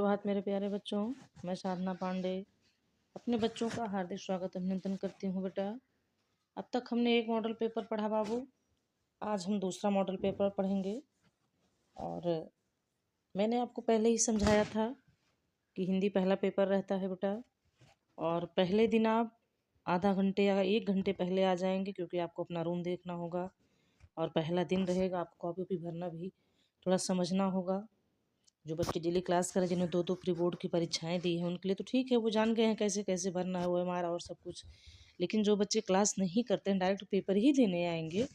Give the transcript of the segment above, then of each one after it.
सुप्रभात मेरे प्यारे बच्चों। मैं साधना पांडे अपने बच्चों का हार्दिक स्वागत अभिनंदन करती हूँ। बेटा, अब तक हमने एक मॉडल पेपर पढ़ा बाबू। आज हम दूसरा मॉडल पेपर पढ़ेंगे। और मैंने आपको पहले ही समझाया था कि हिंदी पहला पेपर रहता है बेटा। और पहले दिन आप आधा घंटे या 1 घंटे पहले आ जाएंगे, क्योंकि आपको अपना रूम देखना होगा और पहला दिन रहेगा। आपको कॉपी भी भरना भी थोड़ा समझना होगा। जो बच्चे डेली क्लास करें, जिन्हें 2-2 प्री बोर्ड की परीक्षाएं दी हैं, उनके लिए तो ठीक है, वो जान गए हैं कैसे कैसे भरना है OMR और सब कुछ। लेकिन जो बच्चे क्लास नहीं करते हैं, डायरेक्ट पेपर ही देने आएंगे,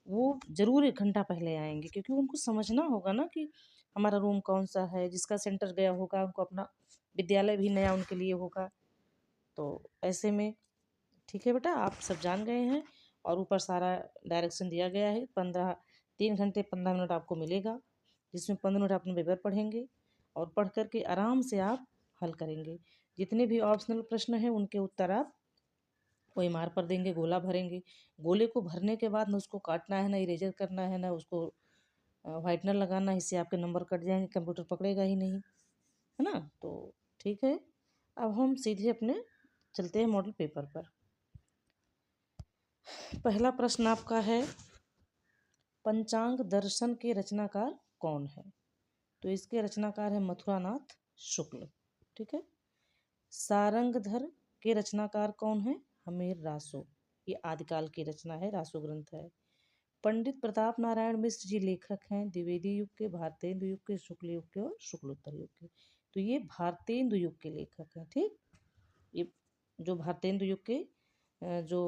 वो ज़रूर 1 घंटा पहले आएंगे, क्योंकि उनको समझना होगा ना कि हमारा रूम कौन सा है। जिसका सेंटर गया होगा, उनको अपना विद्यालय भी नया उनके लिए होगा। तो ऐसे में ठीक है बेटा, आप सब जान गए हैं। और ऊपर सारा डायरेक्शन दिया गया है। 3 घंटे 15 मिनट आपको मिलेगा, जिसमें 15 मिनट अपने पेपर पढ़ेंगे और पढ़ कर के आराम से आप हल करेंगे। जितने भी ऑप्शनल प्रश्न हैं उनके उत्तर आप OMR पर देंगे, गोला भरेंगे। गोले को भरने के बाद न उसको काटना है, ना इरेजर करना है, ना उसको व्हाइटनर लगाना है। इससे आपके नंबर कट जाएंगे, कंप्यूटर पकड़ेगा ही नहीं, है ना। तो ठीक है, अब हम सीधे अपने चलते हैं मॉडल पेपर पर। पहला प्रश्न आपका है, पंचांग दर्शन के रचनाकार कौन है? तो इसके रचनाकार है मथुरानाथ शुक्ल। ठीक है। सारंगधर के रचनाकार कौन है? हमीर रासो। ये आदिकाल की रचना है, रासो ग्रंथ है। पंडित प्रताप नारायण मिश्र जी लेखक हैं, द्विवेदी युग के, भारतेंदु युग के, शुक्ल युग के और शुक्लोत्तर युग के। तो ये भारतेंदु युग के लेखक हैं। ठीक, ये जो भारतेंदु युग के जो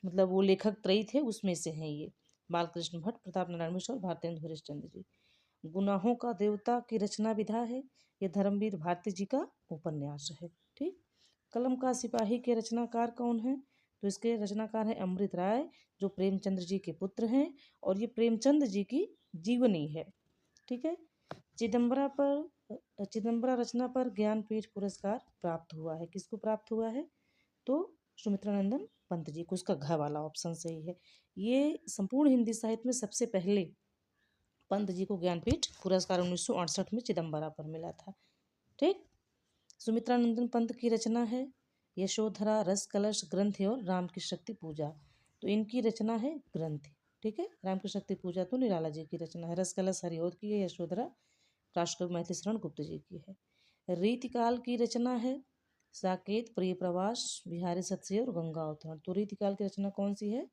मतलब वो लेखक त्रयी थे, उसमें से हैं ये। बालकृष्ण भट्ट, प्रताप नारायण मिश्र और भारतेंदु हरिश्चंद्र जी। गुनाहों का देवता की रचना विधा है, ये धर्मवीर भारती जी का उपन्यास है। ठीक। कलम का सिपाही के रचनाकार कौन है? तो इसके रचनाकार है अमृत राय, जो प्रेमचंद्र जी के पुत्र हैं, और ये प्रेमचंद जी की जीवनी है। ठीक है। चिदम्बरा रचना पर ज्ञानपीठ पुरस्कार प्राप्त हुआ है। किसको प्राप्त हुआ है? तो सुमित्रानंदन पंत जी को। उसका घ वाला ऑप्शन सही है। ये संपूर्ण हिंदी साहित्य में सबसे पहले पंत जी को ज्ञानपीठ पुरस्कार 1968 में चिदम्बरा पर मिला था। ठीक। सुमित्रानंदन पंत की रचना है यशोधरा, रस कलश, ग्रंथ और राम की शक्ति पूजा। तो इनकी रचना है ग्रंथ। ठीक है। राम की शक्ति पूजा तो निराला जी की रचना है। रस कलश हरिओद की है। यशोधरा राष्ट्रकवि मैथिली शरण गुप्त जी की है। रीतिकाल की रचना है साकेत, प्रिय प्रवास, बिहारी सत्य और गंगा अवतरण। तो रीतिकाल की रचना कौन सी है?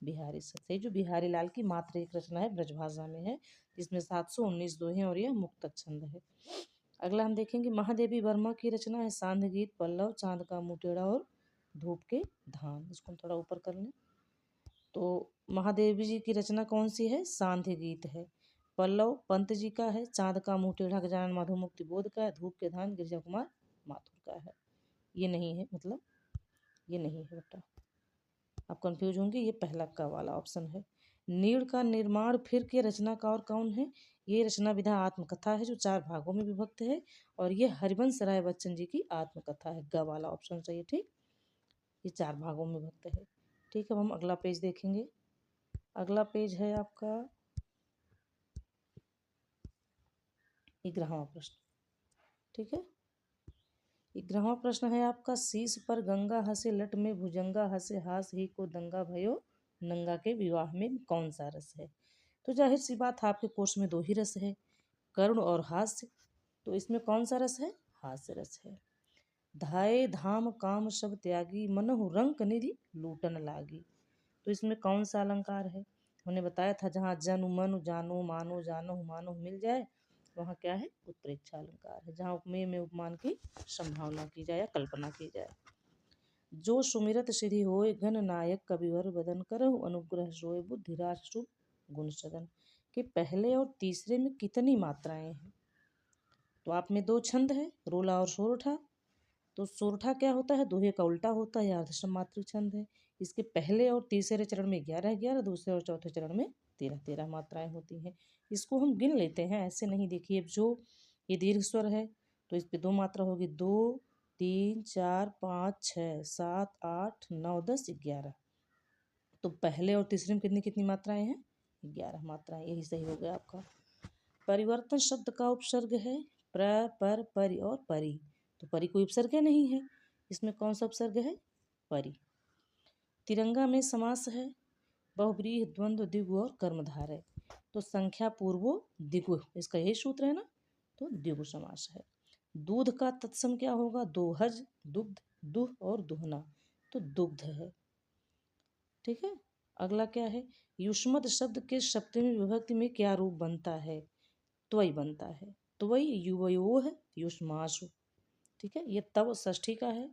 बिहारी सत्य, जो बिहारी लाल की मात्र एक रचना है, ब्रजभाषा में है, जिसमें 719 दोहे और यह मुक्तक छंद है। अगला हम देखेंगे, महादेवी वर्मा की रचना है सांध्य गीत, पल्लव, चांद का मुँह टेढ़ा और धूप के धान। इसको हम थोड़ा ऊपर कर लें। तो महादेवी जी की रचना कौन सी है? सांध्य गीत है। पल्लव पंत जी का है। चांद का मुँह टेढ़ा गजानन माधव मुक्ति बोध का है। धूप के धान गिरिजा कुमार माथुर का है। ये नहीं है, मतलब ये नहीं है बेटा, आप कंफ्यूज होंगे। ये पहला का वाला ऑप्शन है। नीड़ का निर्माण फिर के रचनाकार कौन है? ये रचना विधा आत्मकथा है, जो 4 भागों में विभक्त है, और ये हरिवंश राय बच्चन जी की आत्मकथा है। ग वाला ऑप्शन चाहिए। ठीक, ये 4 भागों में विभक्त है। ठीक है, अब हम अगला पेज देखेंगे। अगला पेज है आपका 11वां प्रश्न। ठीक है, 11वां प्रश्न है आपका, शीश पर गंगा हसे लट में भुजंगा हसे, हास ही को दंगा भयो नंगा के विवाह में कौन सा रस है? तो जाहिर सी बात, आपके कोर्स में 2 ही रस है, करुण और हास्य। तो इसमें कौन सा रस है? हास्य रस है। धाये धाम काम सब त्यागी, मनहु रंक निधि लूटन लागी। तो इसमें कौन सा अलंकार है? हमने बताया था, जहाँ जनु मनु जानो मानो जानहु मानो मिल जाए, वहाँ क्या है? उत्प्रेक्षा अलंकार है, जहाँ उपमेय में उपमान की संभावना की जाए या कल्पना की जाए। जो सुमिरत सिद्धि होय घन नायक, कविवर बदन करहु अनुग्रह सोय, बुद्धिराज शुभ गुण सदन। के पहले और तीसरे में कितनी मात्राएं हैं? तो आप में 2 छंद है, रोला और सोरठा। तो सोरठा क्या होता है? दोहे का उल्टा होता है, अर्धसम मात्रिक छंद है। इसके पहले और तीसरे चरण में 11-11, दूसरे और चौथे चरण में 13-13 मात्राएं होती हैं। इसको हम गिन लेते हैं, ऐसे नहीं। देखिए, अब जो ये दीर्घ स्वर है, तो इस पे 2 मात्रा होगी। 2, 3, 4, 5, 6, 7, 8, 9, 10, 11। तो पहले और तीसरे में कितनी कितनी मात्राएं हैं? 11 मात्राएं। यही सही हो गया आपका। परिवर्तन शब्द का उपसर्ग है प्र, पर, परि और परी। तो परी कोई उपसर्ग नहीं है, इसमें कौन सा उपसर्ग है? परी। तिरंगा में समास है बहुब्रीहि, द्वंद्व, द्विगु और कर्मधारय। तो संख्या पूर्वो द्विगु, इसका यही सूत्र है ना, तो द्विगु समास है। दूध का तत्सम क्या होगा? दोहज, दुग्ध, दुह और दुहना, तो दुग्ध है। ठीक है। अगला क्या है? युष्मत शब्द के सप्तमी विभक्ति में क्या रूप बनता है? त्वयी बनता है। त्वयी युवयोः युष्मासु। ठीक है। ये तव षष्ठी का है,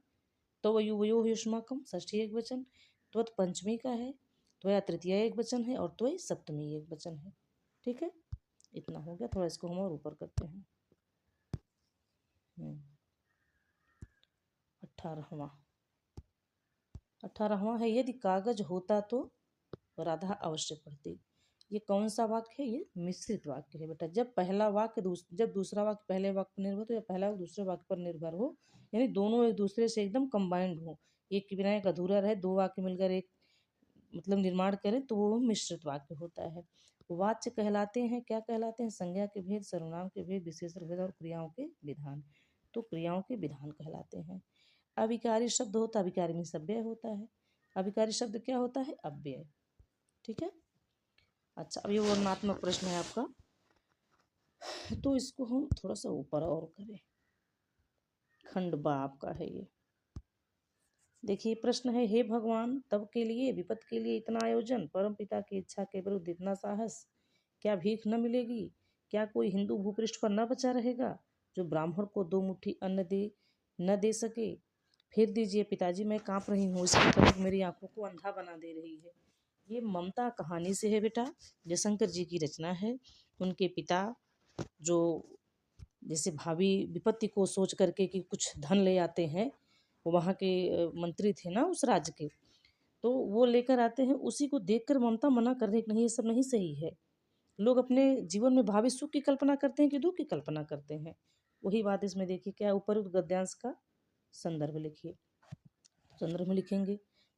तव युवयोः युष्माकम षष्ठी एक वचन, त्वत पंचमी का है, त्वया तृतीया एक वचन है और त्वयी सप्तमी एक वचन है। ठीक है। इतना हो गया, थोड़ा इसको हम और ऊपर करते हैं। 18वां 18वां है, यदि कागज होता तो राधा अवश्य पढ़ती। ये कौन सा वाक्य है? ये मिश्रित वाक्य है बेटा। जब पहला वाक्य जब दूसरा वाक्य पहले वाक्य पर निर्भर हो, या पहला वाक्य दूसरे वाक्य पर निर्भर हो, यानी दोनों एक दूसरे से एकदम कंबाइंड हो, एक के बिना एक अधूरा रहे, दो वाक्य मिलकर एक मतलब निर्माण करें, तो वो मिश्रित वाक्य होता है। वाच्य कहलाते हैं, क्या कहलाते हैं? संज्ञा के भेद, सर्वनाम के भेद, विशेषण भेद और क्रियाओं के विधान। तो क्रियाओं के विधान कहलाते हैं। अविकारी शब्द होता है, अविकारी में सव्यय होता है। अविकारी शब्द क्या होता है? अव्यय। ठीक है। अच्छा, अब ये वर्णनात्मक प्रश्न है आपका, तो इसको हम थोड़ा सा ऊपर और करें। खंड बा आपका है ये। देखिए प्रश्न है, हे भगवान तब के लिए विपत के लिए इतना आयोजन, परम पिता की इच्छा के विरुद्ध इतना साहस, क्या भीख न मिलेगी? क्या कोई हिंदू भूपृष्ठ पर न बचा रहेगा जो ब्राह्मण को दो मुट्ठी अन्न न दे सके? फिर दीजिए पिताजी, मैं कांप रही हूँ, इसकी पलक मेरी आंखों को अंधा बना दे रही है। ये ममता कहानी से है बेटा, जयशंकर जी की रचना है। उनके पिता जो जैसे भावी विपत्ति को सोच करके कि कुछ धन ले आते हैं, वो वहाँ के मंत्री थे ना उस राज्य के, तो वो लेकर आते हैं, उसी को देखकर ममता मना कर रही कि नहीं, ये सब नहीं सही है। लोग अपने जीवन में भावी सुख की कल्पना करते हैं कि दुख की कल्पना करते हैं। वही बात इसमें देखिए क्या, उपरुक्त गद्यांश का संदर्भ लिखिए। संदर्भ में लिखेंगे,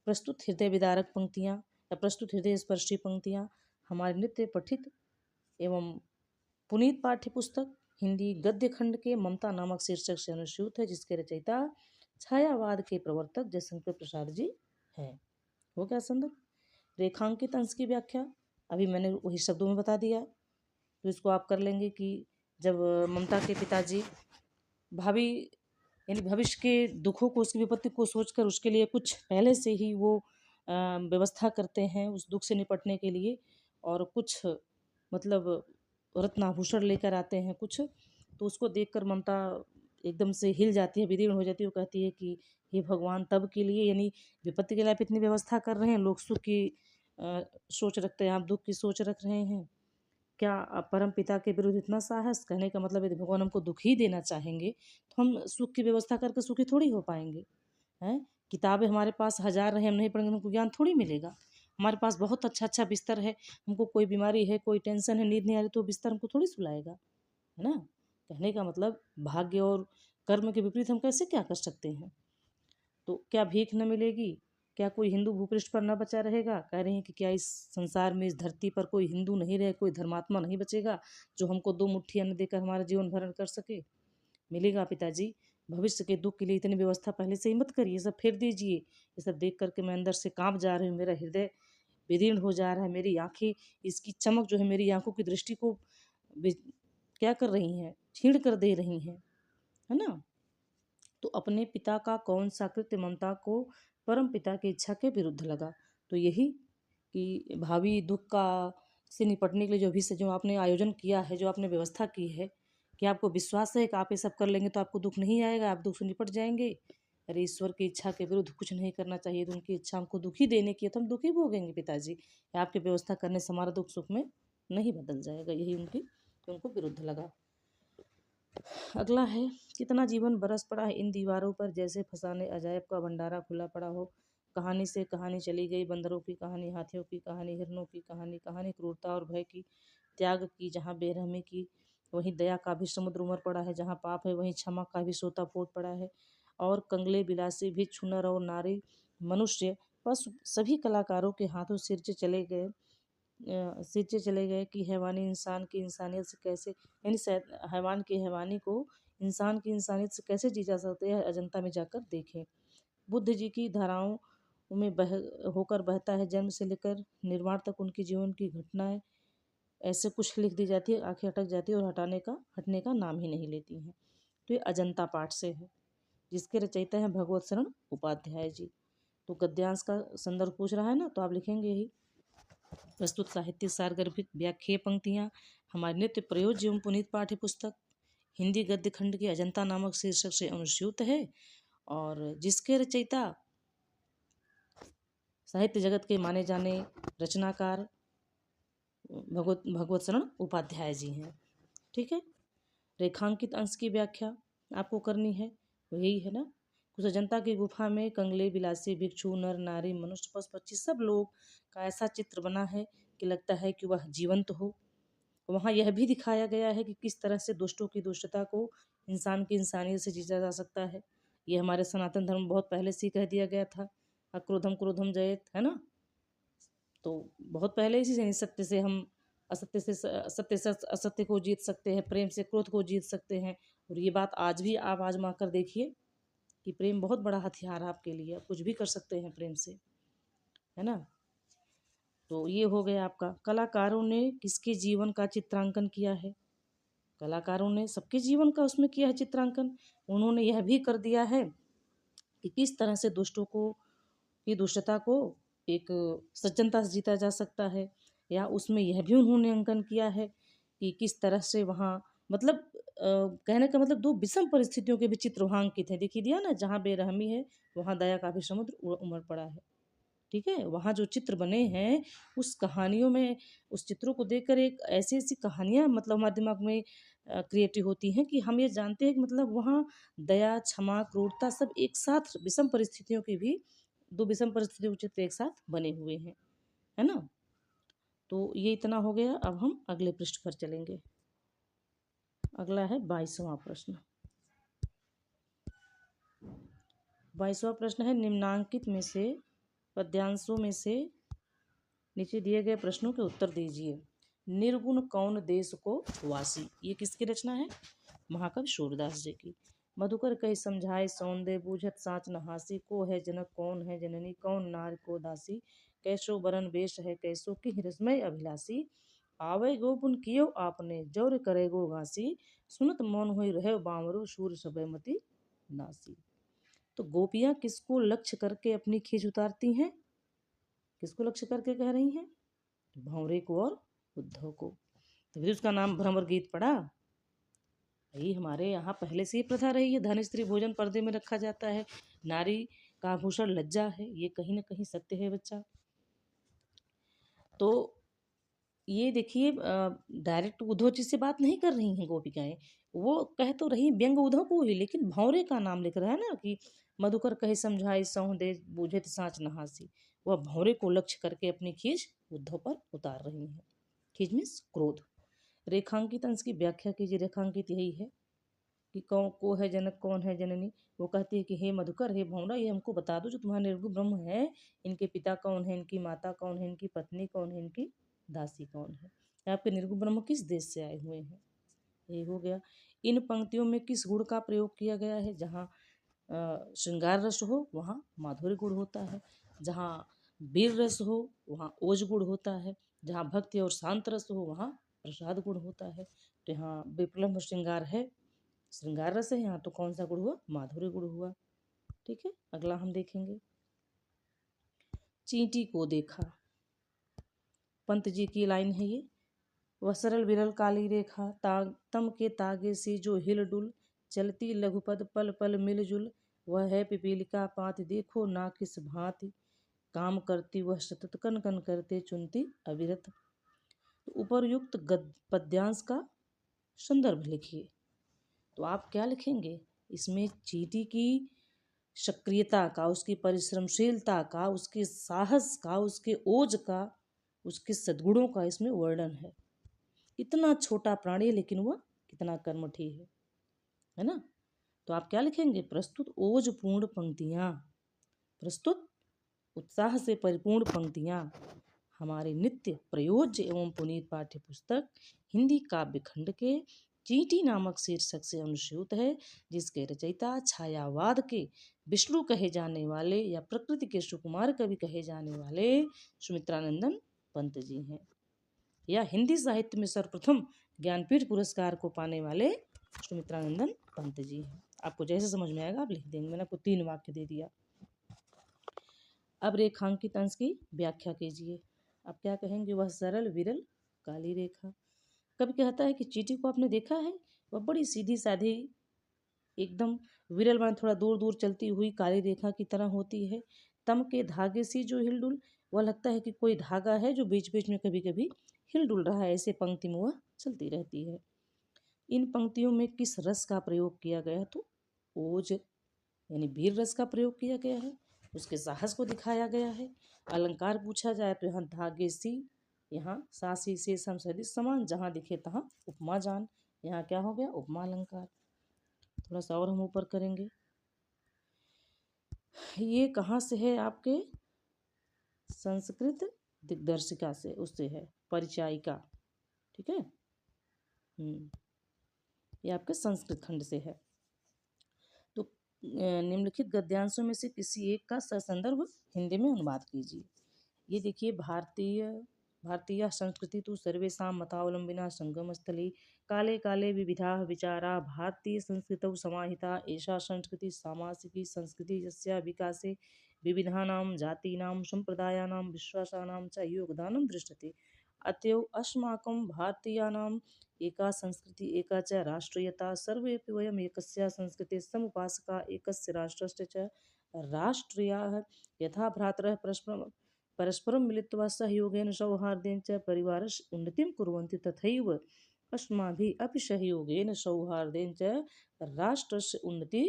प्रस्तुत हृदय विदारक पंक्तियाँ या प्रस्तुत हृदय स्पर्शी पंक्तियाँ हमारे नित्य पठित एवं पुनीत पाठ्य पुस्तक हिंदी गद्य खंड के ममता नामक शीर्षक से अनुस्यूत है, जिसके रचयिता छायावाद के प्रवर्तक जयशंकर प्रसाद जी हैं। हो गया संदर्भ। रेखांकित अंश की व्याख्या अभी मैंने वही शब्दों में बता दिया, तो इसको आप कर लेंगे कि जब ममता के पिताजी भावी यानी भविष्य के दुखों को, उसकी विपत्ति को सोचकर उसके लिए कुछ पहले से ही वो व्यवस्था करते हैं उस दुख से निपटने के लिए, और कुछ मतलब रत्नाभूषण लेकर आते हैं कुछ, तो उसको देखकर ममता एकदम से हिल जाती है, विदीर्ण हो जाती है। वो कहती है कि हे भगवान तब के लिए, यानी विपत्ति के लिए आप इतनी व्यवस्था कर रहे हैं, लोग सुख की सोच रखते हैं, आप दुख की सोच रख रहे हैं, क्या आप परम पिता के विरुद्ध इतना साहस? कहने का मतलब यदि भगवान हमको दुख ही देना चाहेंगे तो हम सुख की व्यवस्था करके सुखी थोड़ी हो पाएंगे। हैं, किताबें हमारे पास हजार रहे, हम नहीं पढ़ेंगे हमको ज्ञान थोड़ी मिलेगा। हमारे पास बहुत अच्छा अच्छा बिस्तर है, हमको कोई बीमारी है, कोई टेंशन है, नींद नहीं आ रही, तो बिस्तर हमको थोड़ी सुलाएगा, है ना। कहने का मतलब भाग्य और कर्म के विपरीत हम कैसे क्या कर सकते हैं। तो क्या भीख न मिलेगी? क्या कोई हिंदू भूपृष्ठ पर न बचा रहेगा? कह रहे हैं कि क्या इस संसार में, इस धरती पर कोई हिंदू नहीं रहे, कोई धर्मात्मा नहीं बचेगा जो हमको दो मुट्ठी अन्न देकर हमारा जीवन भरण कर सके? मिलेगा पिताजी। भविष्य के दुख के लिए इतनी व्यवस्था पहले से ही मत करिए, सब फेर दीजिए। ये सब देख करके मैं अंदर से कांप जा रही हूँ, मेरा हृदय विदीर्ण हो जा रहा है, मेरी आंखें, इसकी चमक जो है मेरी आंखों की दृष्टि को क्या कर रही हैं, छीण कर दे रही हैं, है ना। तो अपने पिता का कौन सा कृत्य ममता को परम पिता की इच्छा के विरुद्ध लगा? तो यही कि भावी दुख का से निपटने के लिए जो भी से जो आपने आयोजन किया है, जो आपने व्यवस्था की है, कि आपको विश्वास है कि आप ये सब कर लेंगे तो आपको दुख नहीं आएगा, आप दुख से निपट जाएंगे? अरे ईश्वर की इच्छा के विरुद्ध कुछ नहीं करना चाहिए, तो उनकी इच्छा हमको दुखी देने की है तो हम दुखी भोगेंगे पिताजी। आपकी व्यवस्था करने से हमारा दुख सुख में नहीं बदल जाएगा, यही उनको विरुद्ध लगा। अगला है, कितना जीवन बरस पड़ा है इन दीवारों पर, जैसे फसाने अजायब का भंडारा खुला पड़ा हो। कहानी से कहानी चली गई, बंदरों की कहानी, हाथियों की कहानी, हिरणों की कहानी, कहानी क्रूरता और भय की, त्याग की जहाँ बेरहमी की, वहीं दया का भी समुद्र उमड़ पड़ा है, जहाँ पाप है वहीं क्षमा का भी सोता फूट पड़ा है। और कंगले बिलासी भी, छुनर और नारी, मनुष्य, पशु, सभी कलाकारों के हाथों सिरजे चले गए, सींचे चले गए कि हैवानी इंसान की इंसानियत से कैसे, यानी हैवान की हैवानी को इंसान की इंसानियत से कैसे जी जा सकते हैं, अजंता में जाकर देखें। बुद्ध जी की धाराओं में होकर बहता है जन्म से लेकर निर्वाण तक उनके जीवन की घटनाएं ऐसे कुछ लिख दी जाती है, आंखें अटक जाती है और हटने का नाम ही नहीं लेती हैं। तो ये अजंता पाठ से है, जिसके रचयिता हैं भगवत शरण उपाध्याय जी। तो गद्यांश का संदर्भ पूछ रहा है ना, तो आप लिखेंगे ही प्रस्तुत साहित्य सारगर्भित व्याख्याय पंक्तियाँ हमारे नित्य प्रयोज्य एवं पुनीत पाठ्य पुस्तक हिंदी गद्य खंड के अजंता नामक शीर्षक से अनुस्यूत है, और जिसके रचयिता साहित्य जगत के माने जाने रचनाकार भगवत शरण उपाध्याय जी हैं। ठीक है। रेखांकित अंश की व्याख्या आपको करनी है, वही है ना। कुछ अजंता की गुफा में कंगले बिलासी भिक्षु नर नारी मनुष्य पशु पक्षी सब लोग का ऐसा चित्र बना है कि लगता है कि वह जीवंत हो। वहाँ यह भी दिखाया गया है कि किस तरह से दुष्टों की दुष्टता को इंसान की इंसानियत से जीता जा सकता है। ये हमारे सनातन धर्म बहुत पहले से ही कह दिया गया था, अक्रोधम क्रोधम जयेत, है ना। तो बहुत पहले इसी से सत्य से हम सत्य से असत्य को जीत सकते हैं, प्रेम से क्रोध को जीत सकते हैं। और ये बात आज भी आप आजमा कर देखिए कि प्रेम बहुत बड़ा हथियार है आपके लिए, आप कुछ भी कर सकते हैं प्रेम से, है ना। तो ये हो गया आपका। कलाकारों ने किसके जीवन का चित्रांकन किया है? कलाकारों ने सबके जीवन का उसमें किया है चित्रांकन। उन्होंने यह भी कर दिया है कि किस तरह से दुष्टों को की दुष्टता को एक सज्जनता से जीता जा सकता है, या उसमें यह भी उन्होंने अंकन किया है कि किस तरह से वहाँ मतलब कहने का मतलब दो विषम परिस्थितियों के भी चित्र वहाँ अंकित हैं। देखिए दिया ना, जहाँ बेरहमी है वहाँ दया का भी समुद्र उमड़ पड़ा है। ठीक है। वहाँ जो चित्र बने हैं उस कहानियों में, उस चित्रों को देखकर एक ऐसी ऐसी कहानियाँ मतलब हमारे दिमाग में क्रिएटिव होती हैं कि हम ये जानते हैं कि मतलब वहाँ दया क्षमा क्रूरता सब एक साथ विषम परिस्थितियों की भी, दो विषम परिस्थितियों के चित्र एक साथ बने हुए हैं, है ना। तो ये इतना हो गया। अब हम अगले पृष्ठ पर चलेंगे। अगला है 22वां प्रश्न। 22वां प्रश्न है, निम्नांकित में से पद्यांशों में से नीचे दिए गए प्रश्नों के उत्तर दीजिए। निर्गुण कौन देश को वासी, ये किसकी रचना है? महाकवि सूरदास जी की। मधुकर कहि समझाए सौंदे बूझत साँच न हासी, को है जनक कौन है जननी, कौन नार को दासी, कैसो बरन वेश है कैसो की रसमय अभिलाषी, आवे गो पुन कियो आपने जौर करे गो घासी, सुनत मौन हुई रहे बामरो शूर सबयमती नासी। तो गोपियाँ किसको लक्ष्य करके अपनी खींच उतारती हैं? किसको लक्ष्य करके कह रही हैं? भंवरे को और उद्धव को। तो फिर उसका नाम भ्रमर गीत पड़ा। भाई हमारे यहाँ पहले से ही प्रथा रही है, धन स्त्री भोजन पर्दे में रखा जाता है, नारी का आभूषण लज्जा है, ये कहीं ना कहीं सत्य है बच्चा। तो ये देखिए डायरेक्ट उद्धव जी से बात नहीं कर रही हैं गोपिकाएं, वो कह तो रही व्यंग उद्धव को ही, लेकिन भंवरे का नाम लिख रहा है ना कि मधुकर कहे समझाई सौह दे बूझे साँच नहासी। वह भंवरे को लक्ष्य करके अपनी खींच उद्धव पर उतार रही हैं। खींच मीन्स क्रोध। रेखांकित अंश की व्याख्या कीजिए। रेखांकित यही है कि कौन को है जनक कौन है जननी। वो कहती है कि हे मधुकर हे भंवरा, ये हमको बता दो जो तुम्हारा निर्गुण ब्रह्म है, इनके पिता कौन है, इनकी माता कौन है, इनकी पत्नी कौन है, इनकी दासी कौन है, आपके निर्गुण ब्रह्म किस देश से आए हुए हैं। ये हो गया। इन पंक्तियों में किस गुण का प्रयोग किया गया है? जहाँ श्रृंगार रस हो वहाँ माधुर्य गुण होता है, जहाँ वीर रस हो वहाँ ओज गुण होता है, जहाँ भक्ति और शांत रस हो वहाँ प्रसाद गुण होता है। तो यहाँ विप्लव श्रृंगार है, श्रृंगार रस है यहाँ, तो कौन सा गुण हुआ? माधुर्य गुण हुआ। ठीक है। अगला हम देखेंगे। चींटी को देखा, पंत जी की लाइन है ये। वह सरल विरल काली रेखा तम के तागे से जो हिल डुल, चलती लघुपद पल पल मिलजुल, वह है पिपीलिका पात देखो ना किस भांति, काम करती वह सतत कन कन करते चुनती अविरत। तो उपरयुक्त पद्यांश का संदर्भ लिखिए। तो आप क्या लिखेंगे इसमें? चींटी की सक्रियता का, उसकी परिश्रमशीलता का, उसके साहस का, उसके ओज का, उसके सद्गुणों का इसमें वर्णन है। इतना छोटा प्राणी है लेकिन वह कितना कर्मठी है ना। तो आप क्या लिखेंगे? प्रस्तुत ओजपूर्ण पंक्तियाँ, प्रस्तुत उत्साह से परिपूर्ण पंक्तियाँ हमारे नित्य प्रयोज्य एवं पुनीत पाठ्य पुस्तक हिंदी काव्य खंड के चींटी नामक शीर्षक से अनुस्यूत है, जिसके रचयिता छायावाद के विष्णु कहे जाने वाले या प्रकृति के सुकुमार कवि कहे जाने वाले सुमित्रानंदन पंत जी हैं। या हिंदी साहित्य में सर्वप्रथम ज्ञानपीठ पुरस्कार को पाने वाले सुमित्रानंदन पंत जी हैं। आपको जैसे समझ में आएगा आप लिख देंगे। मैंने आपको 3 वाक्य दे दिया। अब रेखांकित अंश की व्याख्या कीजिए। आप क्या कहेंगे? वह सरल विरल काली रेखा। कभी कहता है कि चींटी को आपने देखा है? वह बड़ी सीधी साधी एकदम विरल मान थोड़ा दूर दूर चलती हुई काली रेखा की तरह होती है। तम के धागे सी जो हिलडुल, वह लगता है कि कोई धागा है जो बीच बीच में कभी कभी हिलडुल रहा है। ऐसे पंक्ति में वह चलती रहती है। इन पंक्तियों में किस रस का प्रयोग किया गया? तो ओज यानी वीर रस का प्रयोग किया गया है। उसके साहस को दिखाया गया है। अलंकार पूछा जाए तो यहाँ धागे सी, यहाँ सासी से सदिश समान, जहाँ दिखे तहाँ उपमा जान। यहाँ क्या हो गया? उपमा अलंकार। थोड़ा सा और हम ऊपर करेंगे। ये कहाँ से है? आपके संस्कृत दिग्दर्शिका से, उससे है, परिचायिका। ठीक है। ये आपके संस्कृत खंड से है। तो निम्नलिखित गद्यांशों में से किसी एक का ससंदर्भ हिंदी में अनुवाद कीजिए। ये देखिए, भारतीय संस्कृति तो सर्वेषां मतावलंबिना संगम स्थली, काले काले विविधा विचारा, भारतीय संस्कृतौ समाहिता, एषा संस्कृति सामासिकी संस्कृति यस्या विकासे विविधानां जातीनां संप्रदायानां विश्वासानां च योगदानं दृश्यते। अतएव अस्माकं भारतीयानाम् एका संस्कृति एका च राष्ट्रीयता, सर्वेऽपि वयम् एकस्याः संस्कृतेः समुपासका, एकस्य राष्ट्रस्य च राष्ट्रीयाः। यथा भ्रातरः परस्परं मिलित्वा सहयोगेन सौहार्देन च परिवारस्य उन्नतिं कुर्वन्ति, तथैव अस्माभिः अपि सहयोगेन सौहार्देन च राष्ट्रस्य उन्नति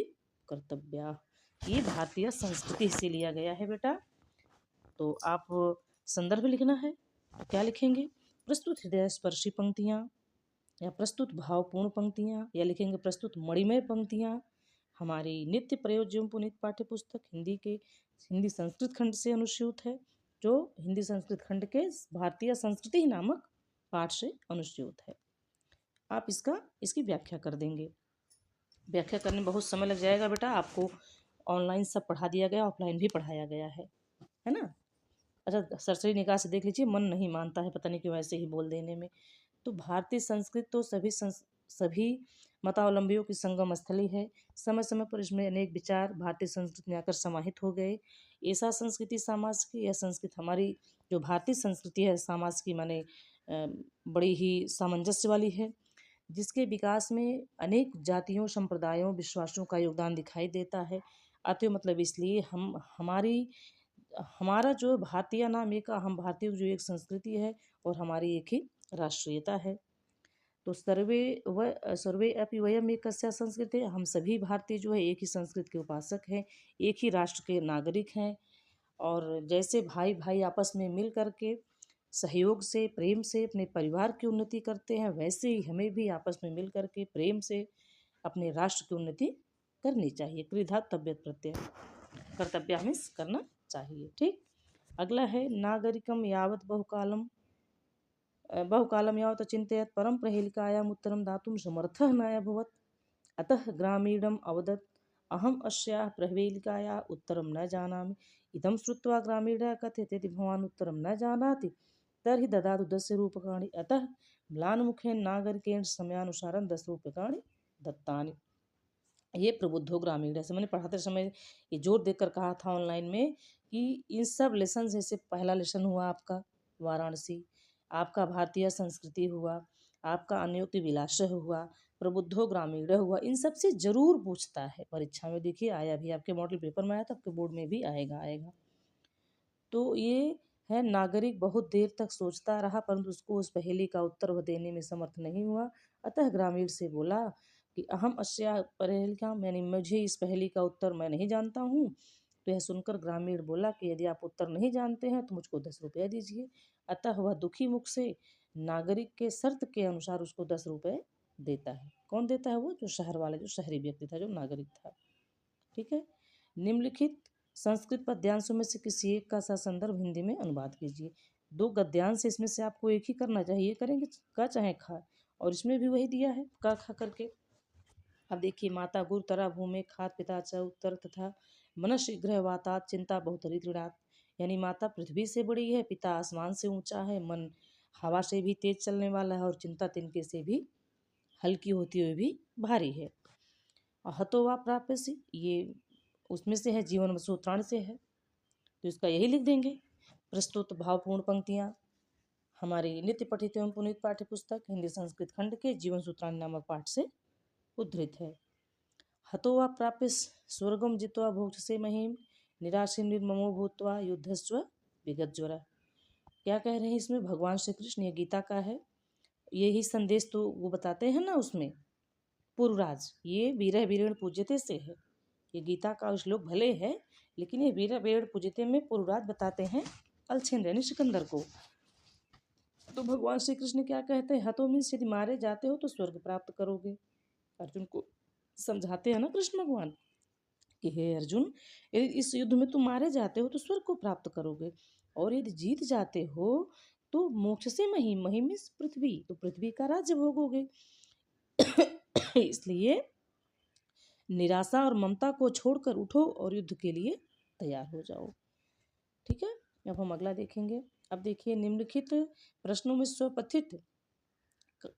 कर्तव्या। ये भारतीय संस्कृति से लिया गया है बेटा। तो आप संदर्भ लिखना है तो क्या लिखेंगे? प्रस्तुत हृदय स्पर्शी पंक्तियाँ, या प्रस्तुत भावपूर्ण पंक्तियाँ, या लिखेंगे प्रस्तुत मणिमय पंक्तियाँ हमारी नित्य प्रयोज्य एवं पुनीत पाठ्य पुस्तक हिंदी संस्कृत खंड से अनुस्यूत है, जो हिंदी संस्कृत खंड के भारतीय संस्कृति नामक पाठ से अनुस्यूत है। आप इसकी व्याख्या कर देंगे। व्याख्या करने में बहुत समय लग जाएगा बेटा। आपको ऑनलाइन सब पढ़ा दिया गया, ऑफलाइन भी पढ़ाया गया है ना। अच्छा, सरसरी निगाह से देख लीजिए, मन नहीं मानता है पता नहीं क्यों ऐसे ही बोल देने में। तो भारतीय संस्कृत तो सभी मतावलंबियों की संगम स्थली है। समय समय पर इसमें अनेक विचार भारतीय संस्कृति में आकर समाहित हो गए। ऐसा संस्कृति समाज की, यह संस्कृति हमारी जो भारतीय संस्कृति है समाज की माने बड़ी ही सामंजस्य वाली है, जिसके विकास में अनेक जातियों संप्रदायों विश्वासों का योगदान दिखाई देता है। अतः मतलब इसलिए हमारा जो भारतीय नाम एक, हम भारतीय जो एक संस्कृति है और हमारी एक ही राष्ट्रीयता है। तो सर्वे अपि वयम एकस्या संस्कृति, हम सभी भारतीय जो है एक ही संस्कृत के उपासक हैं, एक ही राष्ट्र के नागरिक हैं। और जैसे भाई भाई आपस में मिल करके सहयोग से प्रेम से अपने परिवार की उन्नति करते हैं, वैसे ही हमें भी आपस में मिल करके प्रेम से अपने राष्ट्र की उन्नति करनी चाहिए। कृधातव्य प्रत्यय कर्तव्य हमें करना चाहिए। ठीक। अगला है नागरिकम यावत बहुकालं यावत् चिन्तयत् परं प्रहेलिकायाम् उत्तरं दातुं समर्थः न अभवत्। अतः ग्रामीणम् अवदत्, अहम् अस्याः प्रहेलिकायाः उत्तरं न जानामि। इदं श्रुत्वा ग्रामीणः कथयति, यदि भवान् उत्तरं न जानाति तर्हि ददातु 10 रूप्यकाणि। अतः म्लानमुखेन नागरिकेण समयानुसारं 10 रूप्यकाणि दत्तानि। ये प्रबुद्धो ग्रामीण, जैसे मैंने पढ़ाते समय ये जोर देकर कहा था ऑनलाइन में कि इन सब लेसन, जैसे पहला लेसन हुआ आपका वाराणसी, आपका भारतीय संस्कृति हुआ, आपका अन्योक्ति विलासः हुआ, प्रबुद्धो ग्रामीण हुआ, इन सब से जरूर पूछता है परीक्षा में। देखिए आया भी, आपके मॉडल पेपर में आया था, आपके बोर्ड में भी आएगा। तो ये है नागरिक बहुत देर तक सोचता रहा परंतु उसको उस पहेली का उत्तर देने में समर्थ नहीं हुआ। अतः ग्रामीण से बोला कि अहम अस्या पहेलिका, यानी मुझे इस पहेली का उत्तर मैं नहीं जानता हूँ। तो यह सुनकर ग्रामीण बोला कि यदि आप उत्तर नहीं जानते हैं तो मुझको 10 रुपये दीजिए। अतः वह दुखी मुख से नागरिक के शर्त के अनुसार उसको 10 रुपये देता है। कौन देता है? वो जो शहर वाला, जो शहरी व्यक्ति था, जो नागरिक था। ठीक है। निम्नलिखित संस्कृत पद्यांशों में से किसी एक का ससंदर्भ हिंदी में अनुवाद कीजिए। दो गद्यांश इसमें से आपको एक ही करना चाहिए, करेंगे का चाहे खा, और इसमें भी वही दिया है का खा करके। अब देखिए, माता गुरुतरा भूमि खात पिता च उत्तर तथा मनुष्य ग्रह वातात चिंता बहुतरी दृढ़ात, यानी माता पृथ्वी से बड़ी है, पिता आसमान से ऊंचा है, मन हवा से भी तेज चलने वाला है, और चिंता तिनके से भी हल्की होती हुई भी भारी है। और हतो वा प्राप्य से, ये उसमें से है, जीवन सूत्राण से है, तो इसका यही लिख देंगे। प्रस्तुत भावपूर्ण पंक्तियाँ हमारी नित्य पठित एवं पुनीत पाठ्य पुस्तक हिंदी संस्कृत खंड के जीवन सूत्राण नामक पाठ से उद्धृत है। हतो वा प्राप्य स्वर्गम जित्वा भोक्षसे महीम निराशीम निर्ममो भूत्वा युद्धस्व विगतज्वरा। क्या कह रहे हैं इसमें भगवान श्री कृष्ण, ये गीता का है, यही संदेश तो वो बताते हैं ना उसमें, पूर्वराज ये वीर वीरेण पूज्यते से है, ये गीता का श्लोक भले है, लेकिन ये वीर वीरेण पूज्यते में पूर्वराज बताते हैं अलछेन यानी सिकंदर को। तो भगवान श्री कृष्ण क्या कहते हैं, हतो मीन्स यदि मारे जाते हो तो स्वर्ग प्राप्त करोगे। अर्जुन को समझाते हैं ना कृष्ण भगवान कि हे अर्जुन, यदि इस युद्ध में तुम मारे जाते हो तो स्वर्ग को प्राप्त करोगे, और यदि जीत जाते हो तो मोक्ष से महिम, महिम मीन्स पृथ्वी, तो पृथ्वी का राज्य भोगोगे। इसलिए निराशा और ममता को छोड़कर उठो और युद्ध के लिए तैयार हो जाओ। ठीक है, अब हम अगला देखेंगे। अब देखिए, निम्नलिखित प्रश्नों में स्वपथित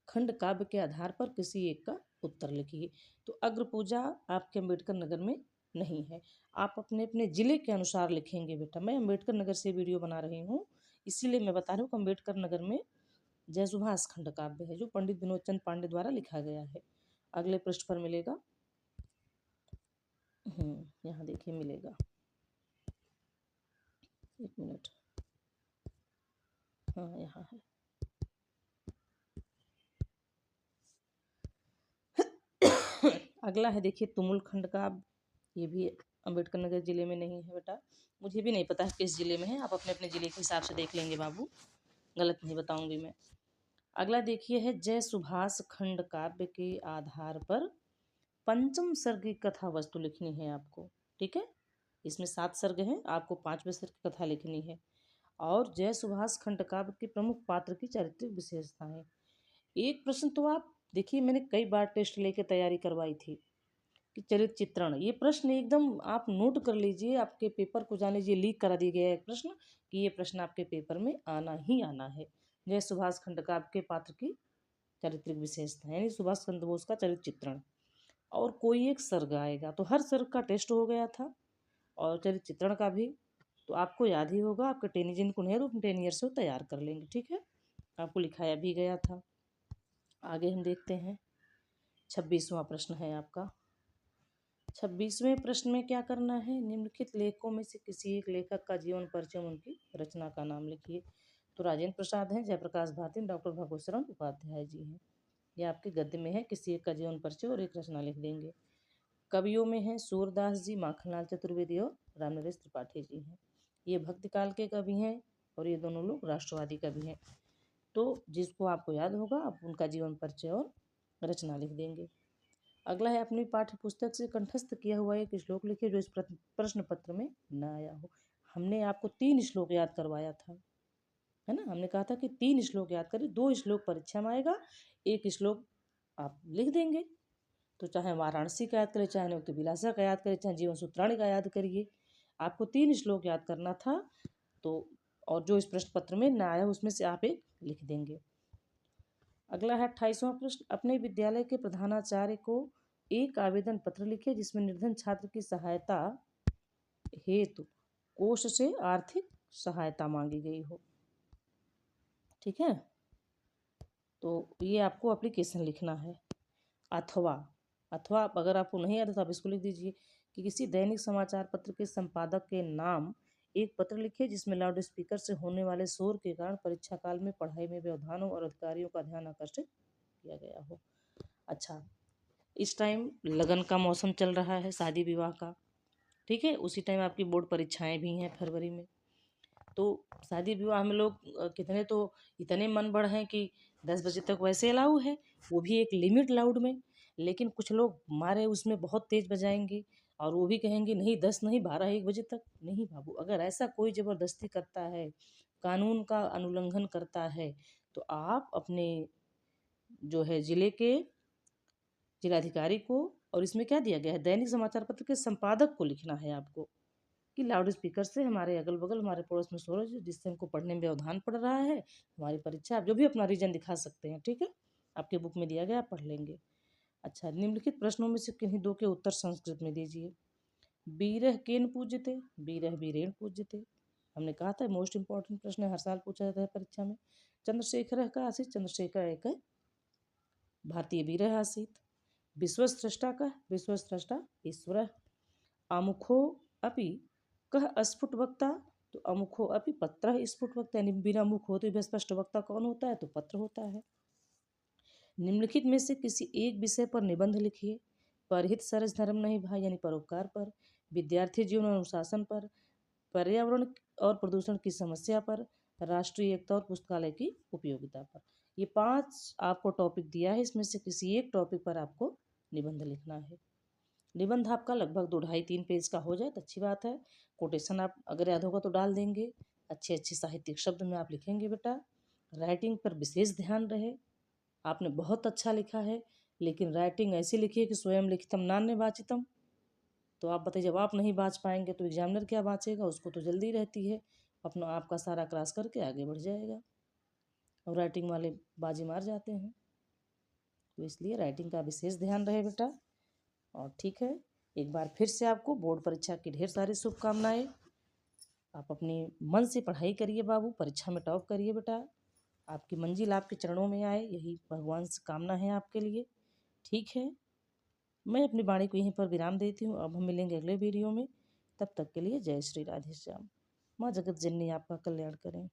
खंड काव्य के आधार पर किसी एक का उत्तर लिखिए। तो अग्र पूजा आपके अम्बेडकर नगर में नहीं है, आप अपने अपने जिले के अनुसार लिखेंगे बेटा। मैं अम्बेडकर नगर से वीडियो बना रही हूँ, इसीलिए मैं बता रही हूँ कि अम्बेडकर नगर में जय सुभाष खंड काव्य है, जो पंडित विनोद चंद पांडे द्वारा लिखा गया है। अगले पृष्ठ पर मिलेगा, यहाँ देखिए मिलेगा, एक मिनट, हाँ यहाँ है। अगला है देखिए तुमुल खंड काव्य, ये भी अम्बेडकर नगर जिले में नहीं है बेटा, मुझे भी नहीं पता है किस जिले में है, आप अपने अपने जिले के हिसाब से देख लेंगे बाबू, गलत नहीं बताऊंगी मैं। अगला देखिए है जय सुभाष खंड काव्य के आधार पर पंचम सर्ग की कथा वस्तु लिखनी है आपको। ठीक है, इसमें 7 सर्ग हैं, आपको 5वें सर्ग की कथा लिखनी है। और जय सुभाष खंड काव्य के प्रमुख पात्र की चारित्रिक विशेषताएं। एक प्रश्न तो आप देखिए, मैंने कई बार टेस्ट लेके तैयारी करवाई थी कि चरित्र चित्रण, ये प्रश्न एकदम आप नोट कर लीजिए, आपके पेपर को जान लीजिए लीक करा दिया गया है प्रश्न, कि ये प्रश्न आपके पेपर में आना ही आना है। जय सुभाष खंड काव्य के पात्र की चारित्रिक विशेषता, यानी सुभाष चंद्र बोस का चरित्र चित्रण, और कोई एक सर्ग आएगा। तो हर सर्ग का टेस्ट हो गया था, और चरित्र चित्रण का भी, तो आपको याद ही होगा, आपके 10 जिनको नहीं तो 10 ईयर से वो तैयार कर लेंगे। ठीक है, आपको लिखाया भी गया था। आगे हम देखते हैं, 26वां प्रश्न है आपका। 26वें प्रश्न में क्या करना है, निम्नलिखित लेखकों में से किसी एक लेखक का जीवन परिचय, उनकी रचना का नाम लिखिए। तो राजेंद्र प्रसाद हैं, जयप्रकाश भारती, डॉक्टर भगवत शरण उपाध्याय जी हैं। ये आपके गद्य में है, किसी एक का जीवन परिचय और एक रचना लिख देंगे। कवियों में हैं सूरदास जी, माखनलाल चतुर्वेदी और रामनरेश त्रिपाठी जी हैं। ये भक्ति काल के कवि हैं, और ये दोनों लोग राष्ट्रवादी कवि हैं। तो जिसको आपको याद होगा आप उनका जीवन परिचय और रचना लिख देंगे। अगला है, अपनी पाठ्य पुस्तक से कंठस्थ किया हुआ एक श्लोक लिखिए जो इस प्रश्न पत्र में न आया हो। हमने आपको 3 श्लोक याद करवाया था, है ना, हमने कहा था कि 3 श्लोक याद करिए, 2 श्लोक परीक्षा में आएगा, 1 श्लोक आप लिख देंगे। तो चाहे वाराणसी का याद करें, चाहे नियुक्त विलासा का याद करें, चाहे जीवन सूत्राणी का याद करिए, आपको 3 श्लोक याद करना था। तो और जो इस प्रश्न पत्र में ना आया उसमें से आप एक लिख देंगे। अगला है 28वां प्रश्न, अपने विद्यालय के प्रधानाचार्य को एक आवेदन पत्र लिखे जिसमें निर्धन छात्र की सहायता हेतु कोष से आर्थिक सहायता मांगी गई हो। ठीक है, तो ये आपको एप्लीकेशन लिखना है। अथवा अगर आपको नहीं आता तो आप इसको लिख दीजिए कि किसी दैनिक समाचार पत्र के संपादक के नाम एक पत्र लिखिए जिसमें लाउड स्पीकर से होने वाले शोर के कारण परीक्षा काल में पढ़ाई में व्यवधानों और अधिकारियों का ध्यान आकर्षित किया गया हो। अच्छा, इस टाइम लगन का मौसम चल रहा है, शादी विवाह का। ठीक है, उसी टाइम आपकी बोर्ड परीक्षाएं भी हैं फरवरी में। तो शादी विवाह में लोग कितने तो इतने मन बढ़ हैं कि 10 बजे तक वैसे अलाउ है, वो भी एक लिमिट लाउड में, लेकिन कुछ लोग मारे उसमें बहुत तेज बजाएंगे, और वो भी कहेंगे नहीं 10 नहीं 12 1 बजे तक। नहीं बाबू, अगर ऐसा कोई ज़बरदस्ती करता है कानून का अनुल्लंघन करता है तो आप अपने जो है जिले के जिलाधिकारी को, और इसमें क्या दिया गया है, दैनिक समाचार पत्र के संपादक को लिखना है आपको कि लाउड स्पीकर से हमारे अगल बगल हमारे पड़ोस में शोर है जिससे हमको पढ़ने में व्यवधान पड़ रहा है, हमारी परीक्षा, आप जो भी अपना रीजन दिखा सकते हैं, ठीक है, आपके बुक में दिया गया, आप पढ़ लेंगे। अच्छा, निम्नलिखित प्रश्नों में से किन्हीं दो के उत्तर संस्कृत में दीजिए। बीरह केन पूज्यते, बीरह बीरेण पूज्यते, हमने कहा था मोस्ट इंपॉर्टेंट प्रश्न है, हर साल पूछा जाता है परीक्षा में। चंद्रशेखर का आसीत, चंद्रशेखर एक भारतीय वीर आसीत। विश्वस्रष्टा का, विश्वस्रष्टा ईश्वर। आमुखो अपि कह अस्फुट वक्ता, तो अमुखो अपि पत्र स्फुट वक्ता, यानी बिना मुख होते हुए स्पष्ट वक्ता कौन होता है, तो पत्र होता है। निम्नलिखित में से किसी एक विषय पर निबंध लिखिए। परहित सरस धर्म नहीं भाई, यानी परोपकार पर, विद्यार्थी जीवन और अनुशासन पर, पर्यावरण और प्रदूषण की समस्या पर, राष्ट्रीय एकता और पुस्तकालय की उपयोगिता पर। ये 5 आपको टॉपिक दिया है, इसमें से किसी एक टॉपिक पर आपको निबंध लिखना है। निबंध आपका लगभग 2-2.5-3 पेज का हो जाए तो अच्छी बात है। कोटेशन आप अगर याद होगा तो डाल देंगे। अच्छे अच्छे साहित्यिक शब्द में आप लिखेंगे बेटा। राइटिंग पर विशेष ध्यान रहे। आपने बहुत अच्छा लिखा है, लेकिन राइटिंग ऐसी लिखी है कि स्वयं लिखितम नान्य वाचितम। तो आप बताइए, जब आप नहीं बाँच पाएंगे तो एग्जामिनर क्या बाँचेगा, उसको तो जल्दी रहती है, अपना आपका सारा क्लास करके आगे बढ़ जाएगा, और राइटिंग वाले बाजी मार जाते हैं। तो इसलिए राइटिंग का विशेष ध्यान रहे बेटा। और ठीक है, एक बार फिर से आपको बोर्ड परीक्षा की ढेर सारी शुभकामनाएं। आप अपने मन से पढ़ाई करिए बाबू, परीक्षा में टॉप करिए बेटा। आपकी मंजिल आपके चरणों में आए, यही भगवान से कामना है आपके लिए। ठीक है, मैं अपनी वाणी को यहीं पर विराम देती हूँ। अब हम मिलेंगे अगले वीडियो में। तब तक के लिए जय श्री राधे श्याम। माँ जगत जननी आपका कल्याण करें।